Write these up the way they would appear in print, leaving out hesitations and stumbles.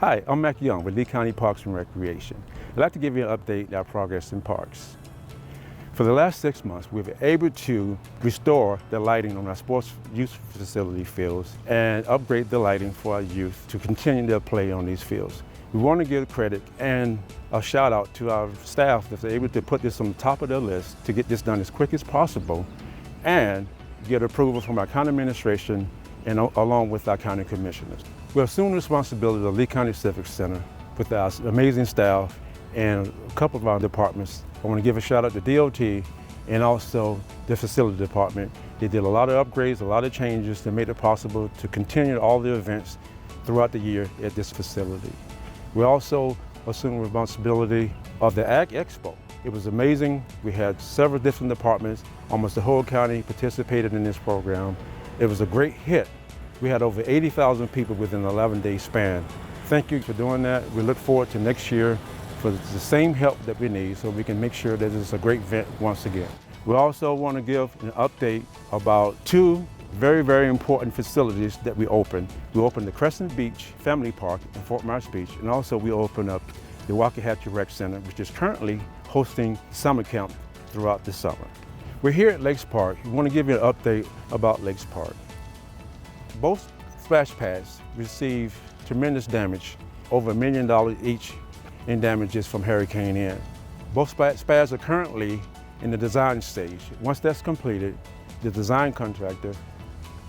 Hi, I'm Mack Young with Lee County Parks and Recreation. I'd like to give you an update on our progress in parks. For the last 6 months, we've been able to restore the lighting on our sports youth facility fields and upgrade the lighting for our youth to continue their play on these fields. We want to give credit and a shout out to our staff that's able to put this on the top of their list to get this done as quick as possible and get approval from our county administration and along with our county commissioners. We assume the responsibility of the Lee County Civic Center with our amazing staff and a couple of our departments. I want to give a shout out to DOT and also the facility department. They did a lot of upgrades, a lot of changes to make it possible to continue all the events throughout the year at this facility. We also assume responsibility of the Ag Expo. It was amazing. We had several different departments. Almost the whole county participated in this program. It was a great hit. We had over 80,000 people within an 11-day span. Thank you for doing that. We look forward to next year for the same help that we need so we can make sure that it's a great event once again. We also want to give an update about two very important facilities that we opened. We opened the Crescent Beach Family Park in Fort Myers Beach, and also we opened up the Waxahachie Rec Center, which is currently hosting summer camp throughout the summer. We're here at Lakes Park. We want to give you an update about Lakes Park. Both splash pads received tremendous damage, over $1 million each in damages from Hurricane Ian. Both pads are currently in the design stage. Once that's completed, the design contractor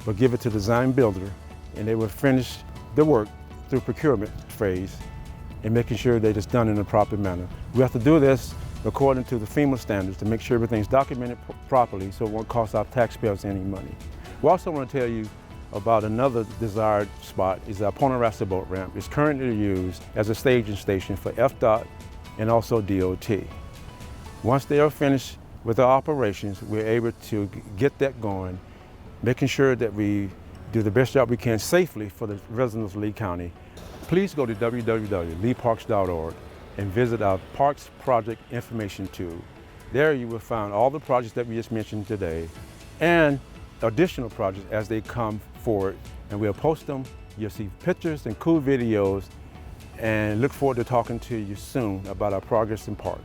will give it to the design builder, and they will finish the work through procurement phase and making sure that it's done in a proper manner. We have to do this according to the FEMA standards to make sure everything's documented properly so it won't cost our taxpayers any money. We also want to tell you about another desired spot is our Punta Rassa boat ramp. It's currently used as a staging station for FDOT and also DOT. Once they are finished with our operations, we're able to get that going, making sure that we do the best job we can safely for the residents of Lee County. Please go to www.leeparks.org and visit our Parks Project Information tool. There you will find all the projects that we just mentioned today and additional projects as they come forward, and we'll post them. You'll see pictures and cool videos, and look forward to talking to you soon about our progress in park.